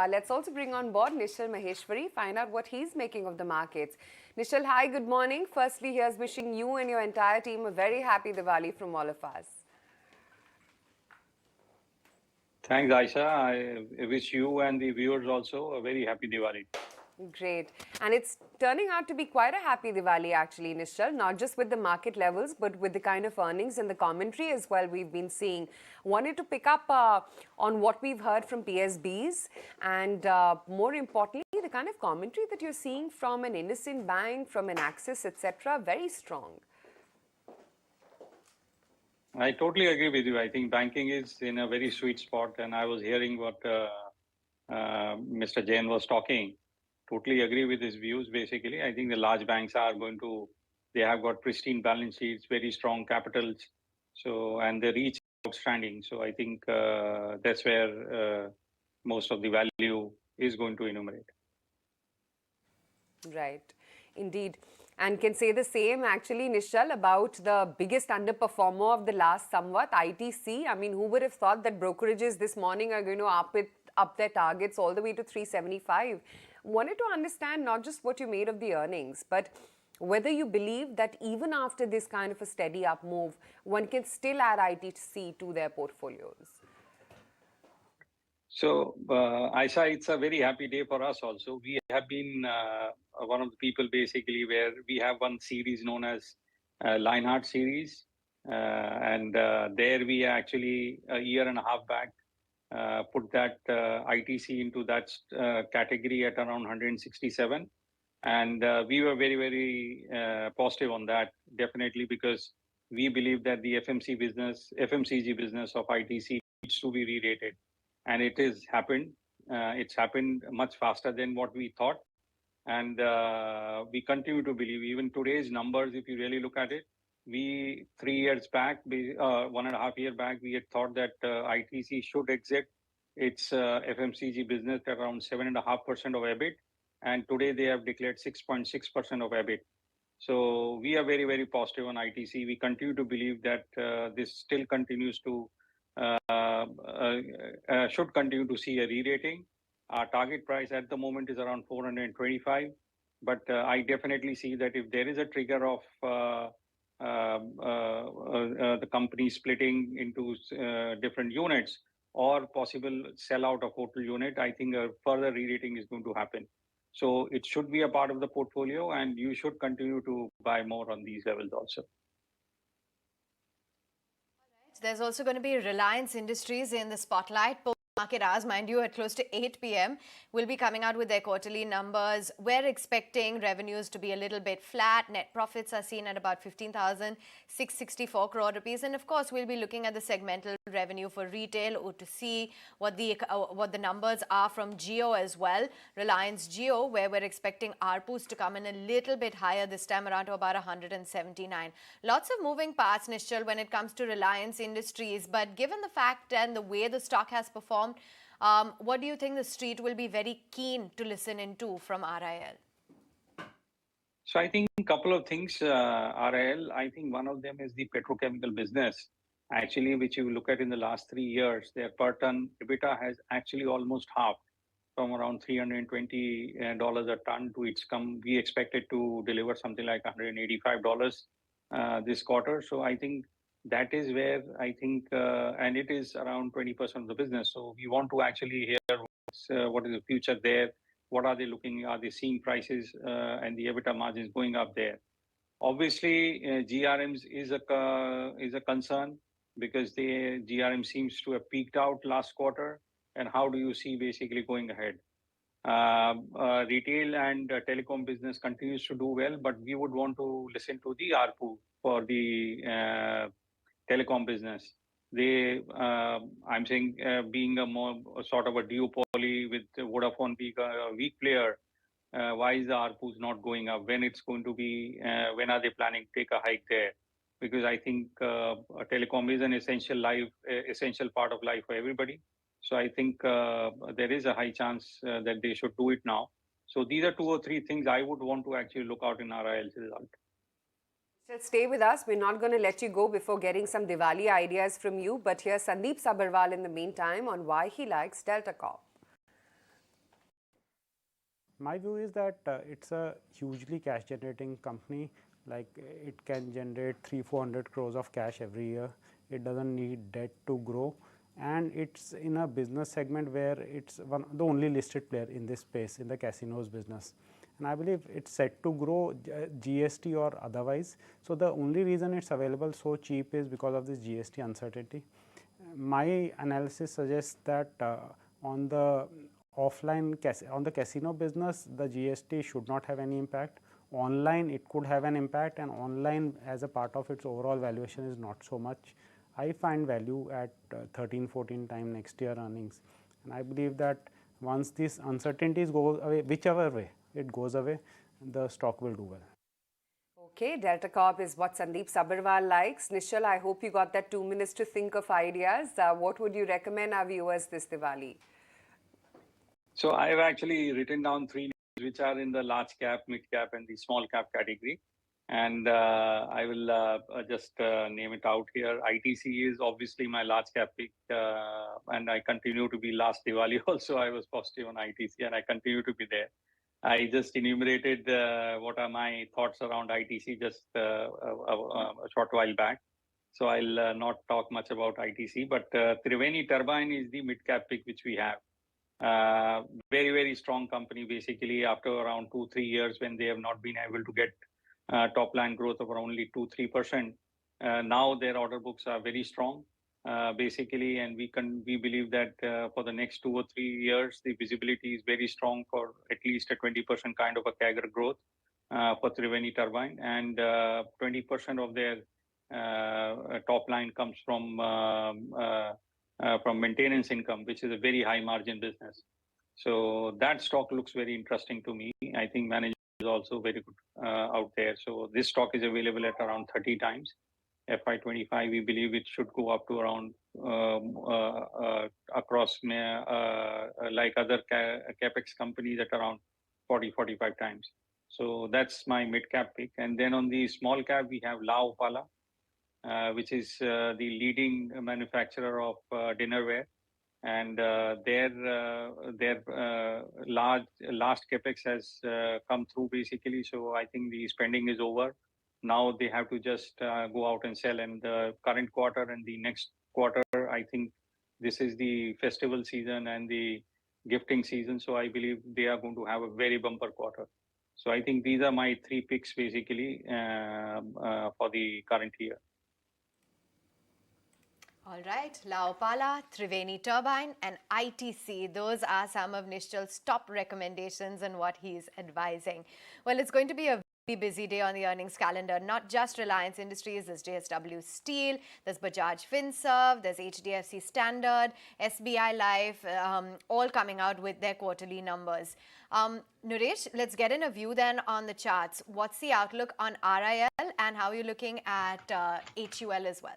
Let's also bring on board Nischal Maheshwari, find out what he's making of the markets. Nischal, hi, good morning. Firstly, here's wishing you and your entire team a very happy Diwali from all of us. Thanks, Aisha. I wish you and the viewers also a very happy Diwali. Great. And it's turning out to be quite a happy Diwali actually, Nischal, not just with the market levels, but with the kind of earnings and the commentary as well we've been seeing. Wanted to pick up on what we've heard from PSBs and more importantly, the kind of commentary that you're seeing from an Innocent Bank, from an Axis, etc. Very strong. I totally agree with you. I think banking is in a very sweet spot, and I was hearing what Mr. Jain was talking. Totally agree with his views. Basically, I think the large banks are going to, they have got pristine balance sheets, very strong capitals, so and the reach outstanding. So I think that's where most of the value is going to enumerate. Right, indeed. And can say the same actually, Nischal, about the biggest underperformer of the last somewhat, ITC. I mean, who would have thought that brokerages this morning are going to up their targets all the way to 375? Wanted to understand not just what you made of the earnings, but whether you believe that even after this kind of a steady up move, one can still add ITC to their portfolios. So, Aisha, it's a very happy day for us also. We have been one of the people basically where we have one series known as Lionheart series. And there we actually, a year and a half back, put that ITC into that category at around 167. And we were very, very positive on that, definitely, because we believe that the FMCG business of ITC needs to be re-rated. And it has happened. It's happened much faster than what we thought. And we continue to believe, even today's numbers, if you really look at it, 3 years back, 1.5 years back, we had thought that ITC should exit its FMCG business at around 7.5% of EBIT. And today they have declared 6.6% of EBIT. So we are very, very positive on ITC. We continue to believe that this still continues to should continue to see a re-rating. Our target price at the moment is around 425, but I definitely see that if there is a trigger of the company splitting into different units or possible sellout of total unit, I think a further re-rating is going to happen. So it should be a part of the portfolio, and you should continue to buy more on these levels also. There's also going to be Reliance Industries in the spotlight. Market hours, mind you, at close to 8 p.m. will be coming out with their quarterly numbers. We're expecting revenues to be a little bit flat. Net profits are seen at about 15,664 crore rupees. And of course, we'll be looking at the segmental revenue for retail, O2C, what the numbers are from Jio as well. Reliance Jio, where we're expecting ARPUs to come in a little bit higher this time around to about 179. Lots of moving parts, Nischal, when it comes to Reliance Industries. But given the fact and the way the stock has performed, what do you think the street will be very keen to listen into from RIL? So I think a couple of things, RIL, I think one of them is the petrochemical business. Actually, which you look at in the last 3 years, their per ton EBITDA has actually almost halved from around $320 a ton to its we expected to deliver something like $185 this quarter. So I think that is where I think, and it is around 20% of the business. So we want to actually hear what is the future there. What are they looking? Are they seeing prices and the EBITDA margins going up there? Obviously, GRMs is a concern because the GRM seems to have peaked out last quarter. And how do you see basically going ahead? Retail and telecom business continues to do well, but we would want to listen to the ARPU for the telecom business. I'm saying, being a more sort of a duopoly with Vodafone being a weak player, why is the ARPUs not going up? When it's going to be? When are they planning to take a hike there? Because I think telecom is an essential part of life for everybody. So I think there is a high chance that they should do it now. So these are 2 or 3 things I would want to actually look out in RIL's result. Stay with us. We're not going to let you go before getting some Diwali ideas from you. But here's Sandeep Sabharwal in the meantime on why he likes Delta Corp. My view is that it's a hugely cash generating company. Like it can generate 300-400 crores of cash every year. It doesn't need debt to grow, and it's in a business segment where it's the only listed player in this space, in the casinos business. And I believe it's set to grow GST or otherwise. So the only reason it's available so cheap is because of this GST uncertainty. My analysis suggests that on the on the casino business, the GST should not have any impact. Online, it could have an impact, and online as a part of its overall valuation is not so much. I find value at 13-14 times next year earnings, and I believe that once these uncertainties go away, whichever way it goes away, the stock will do well. Okay, Delta Corp is what Sandeep Sabharwal likes. Nischal, I hope you got that 2 minutes to think of ideas. What would you recommend our viewers this Diwali? So I've actually written down 3 which are in the large cap, mid cap, and the small cap category. And I will just name it out here. ITC is obviously my large cap pick, and I continue to be. Last Diwali also I was positive on ITC, and I continue to be there. I just enumerated what are my thoughts around ITC just a short while back. So I'll not talk much about ITC, but Triveni Turbine is the mid cap pick which we have. Very, very strong company. Basically, after around 2-3 years when they have not been able to get top line growth of only 2-3%, now their order books are very strong. Basically, and we believe that for the next 2 or 3 years, the visibility is very strong for at least a 20% kind of a CAGR growth for Triveni Turbine, and 20% of their top line comes from maintenance income, which is a very high margin business. So that stock looks very interesting to me. I think management is also very good out there. So this stock is available at around 30 times. FY25, we believe it should go up to around across like other capex companies at around 40-45 times. So that's my mid cap pick. And then on the small cap, we have La Opala, which is the leading manufacturer of dinnerware, and their last capex has come through basically. So I think the spending is over. Now they have to just go out and sell. And the current quarter and the next quarter, I think this is the festival season and the gifting season. So I believe they are going to have a very bumper quarter. So I think these are my 3 picks basically for the current year. All right, La Opala, Triveni Turbine and ITC. Those are some of Nischal's top recommendations and what he's advising. Well, it's going to be a very busy day on the earnings calendar. Not just Reliance Industries, there's JSW Steel, there's Bajaj Finserv, there's HDFC Standard, SBI Life, all coming out with their quarterly numbers. Naresh, let's get in a view then on the charts. What's the outlook on RIL and how are you looking at HUL as well?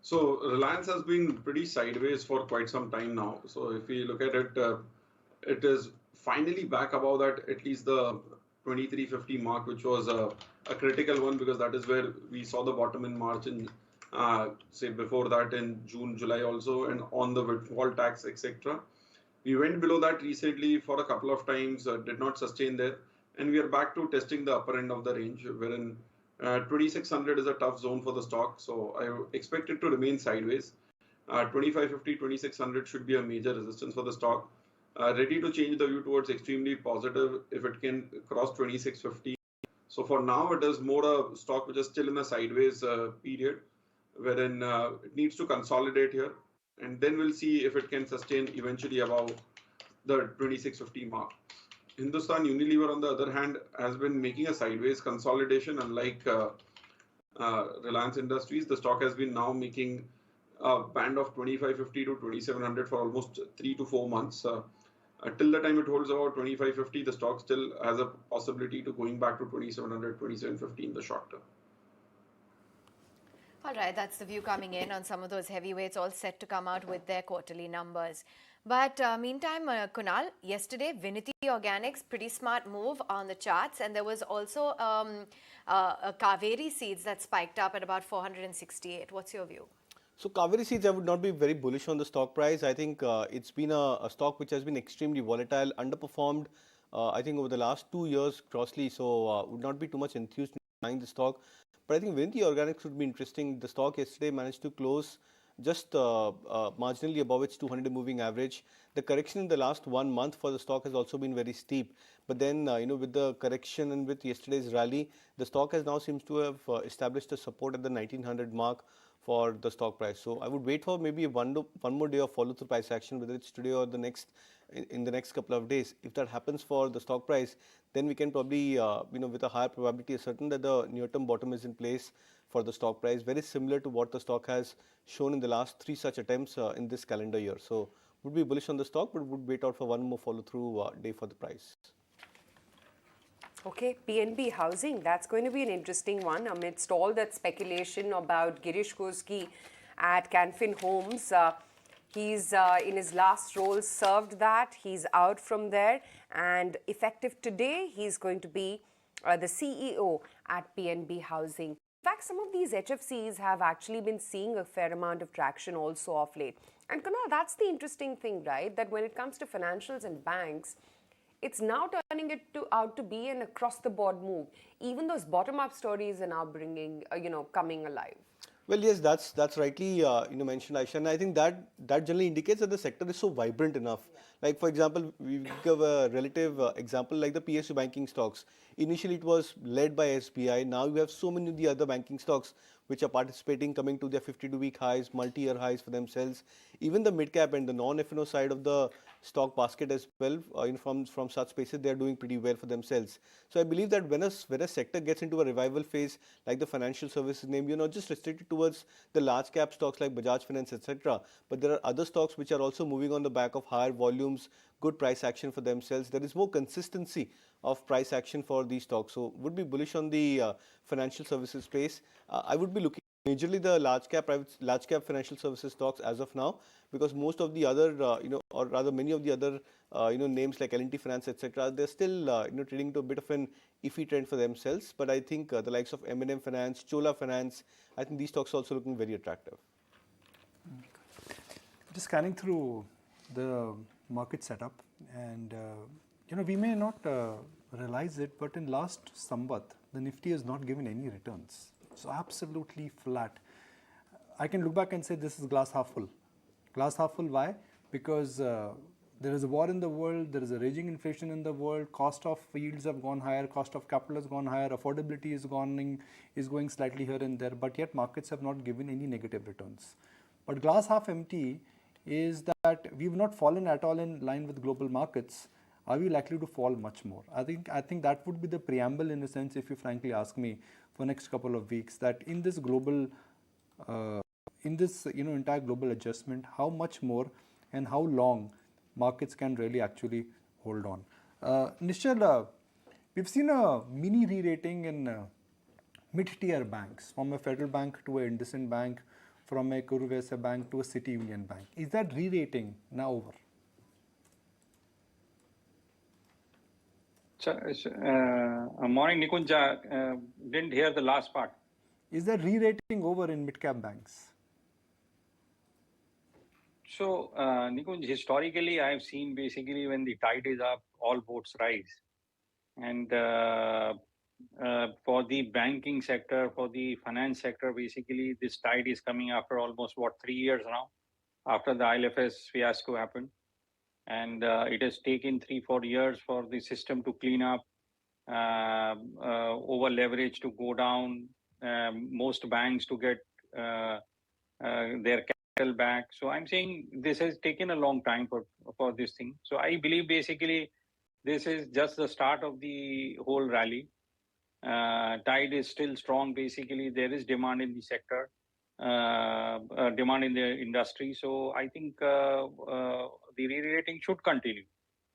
So Reliance has been pretty sideways for quite some time now. So if we look at it, it is finally back above that, at least the 2350 mark, which was a critical one, because that is where we saw the bottom in March and say before that in June, July also, and on the windfall tax, etc. We went below that recently for a couple of times, did not sustain there, and we are back to testing the upper end of the range, wherein 2600 is a tough zone for the stock, so I expect it to remain sideways. 2550, 2600 should be a major resistance for the stock. Ready to change the view towards extremely positive if it can cross 2650. So for now, it is more a stock which is still in a sideways period, wherein it needs to consolidate here, and then we'll see if it can sustain eventually above the 2650 mark. Hindustan Unilever, on the other hand, has been making a sideways consolidation. Unlike Reliance Industries, the stock has been now making a band of 2550 to 2700 for almost 3 to 4 months. Till the time it holds about 2550, the stock still has a possibility to going back to 2700, 2750 in the short term. All right, that's the view coming in on some of those heavyweights all set to come out with their quarterly numbers. But meantime, Kunal, yesterday, Vinity Organics, pretty smart move on the charts. And there was also a Kaveri Seeds that spiked up at about 468. What's your view? So Kaveri Seeds, I would not be very bullish on the stock price. I think it's been a stock which has been extremely volatile, underperformed, I think over the last 2 years grossly. So would not be too much enthused in buying the stock. But I think within the organics would be interesting. The stock yesterday managed to close just marginally above its 200 moving average. The correction in the last 1 month for the stock has also been very steep. But then, with the correction and with yesterday's rally, the stock has now seems to have established a support at the 1900 mark for the stock price. So I would wait for maybe one more day of follow through price action, whether it's today or the next in the next couple of days. If that happens for the stock price, then we can probably with a higher probability ascertain that the near term bottom is in place for the stock price, very similar to what the stock has shown in the last 3 such attempts in this calendar year. So would be bullish on the stock, but would wait out for one more follow through day for the price. Okay, PNB Housing, that's going to be an interesting one amidst all that speculation about Girish Kousgi at Canfin Homes. He's in his last role served that, he's out from there, and effective today, he's going to be the CEO at PNB Housing. In fact, some of these HFCs have actually been seeing a fair amount of traction also of late. And Kunal, that's the interesting thing, right? That when it comes to financials and banks, it's now turning it out to be an across-the-board move. Even those bottom-up stories are now bringing, coming alive. Well, yes, that's rightly mentioned, Aisha, and I think that generally indicates that the sector is so vibrant enough. Like for example, we give a relative example like the PSU banking stocks. Initially, it was led by SBI. Now you have so many of the other banking stocks which are participating, coming to their 52-week highs, multi-year highs for themselves. Even the mid-cap and the non-FNO side of the stock basket as well, from such spaces, they are doing pretty well for themselves. So I believe that when a sector gets into a revival phase, like the financial services name, you're not just restricted towards the large cap stocks like Bajaj Finance, etc. But there are other stocks which are also moving on the back of higher volumes, good price action for themselves. There is more consistency of price action for these stocks. So would be bullish on the financial services space. I would be looking majorly the large cap financial services stocks as of now, because most of the other or rather many of the other names like L&T Finance, etc., they're still trading to a bit of an iffy trend for themselves. But I think the likes of M&M Finance, Chola Finance, I think these stocks are also looking very attractive. Just scanning through the market setup, and we may not realize it, but in last samvat, the Nifty has not given any returns. So absolutely flat. I can look back and say this is glass half full. Glass half full, why? Because there is a war in the world, there is a raging inflation in the world, cost of yields have gone higher, cost of capital has gone higher, affordability is going slightly here and there, but yet markets have not given any negative returns. But glass half empty is that we've not fallen at all in line with global markets. Are we likely to fall much more? I think that would be the preamble, in a sense, if you frankly ask me, for next couple of weeks, that in this global entire global adjustment, how much more and how long markets can really actually hold on. Nischal, we've seen a mini re-rating in mid-tier banks, from a Federal Bank to a IndusInd Bank, from a Kuruvesa Bank to a City Union Bank. Is that re-rating now over? Morning, Nikunja. Didn't hear the last part. Is that re-rating over in mid-cap banks? So, Nikunj, historically, I've seen basically when the tide is up, all boats rise. And for the banking sector, for the finance sector, basically, this tide is coming after almost, 3 years now, after the ILFS fiasco happened. And it has taken 3-4 years for the system to clean up, over leverage to go down, most banks to get their capital back. So I'm saying this has taken a long time for this thing. So I believe basically this is just the start of the whole rally. Tide is still strong. Basically, there is demand in the sector, demand in the industry. So I think the re-rating should continue.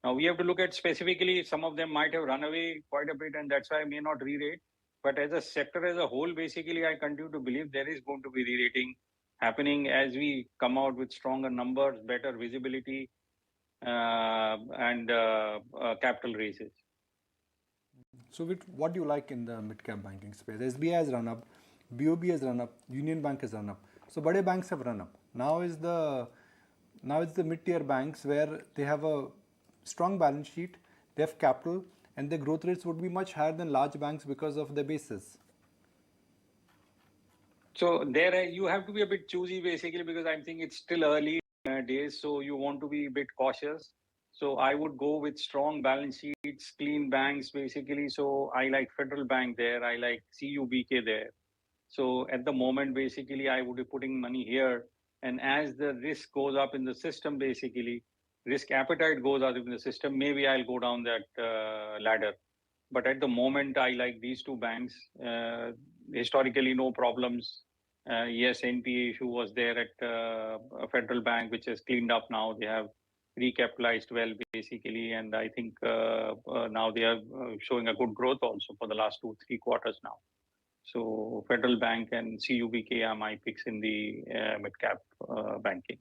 Now we have to look at specifically, some of them might have run away quite a bit, and that's why I may not re-rate. But as a sector as a whole, basically, I continue to believe there is going to be re-rating happening as we come out with stronger numbers, better visibility, and capital raises. So what do you like in the mid-cap banking space? SBI has run up, BOB has run up, Union Bank has run up. So bade banks have run up. Now it's the mid-tier banks where they have a strong balance sheet, they have capital, and their growth rates would be much higher than large banks because of their basis. So there you have to be a bit choosy basically, because I think it's still early days, so you want to be a bit cautious. So I would go with strong balance sheets, clean banks basically. So I like Federal Bank there, I like CUBK there. So at the moment, basically, I would be putting money here. And as the risk goes up in the system, basically, risk appetite goes up in the system, maybe I'll go down that ladder. But at the moment, I like these two banks. Historically, no problems. Yes, NPA issue was there at a Federal Bank, which has cleaned up now. They have recapitalized well, basically. And I think now they are showing a good growth also for the last 2-3 quarters now. So Federal Bank and CUBK are my picks in the mid-cap banking.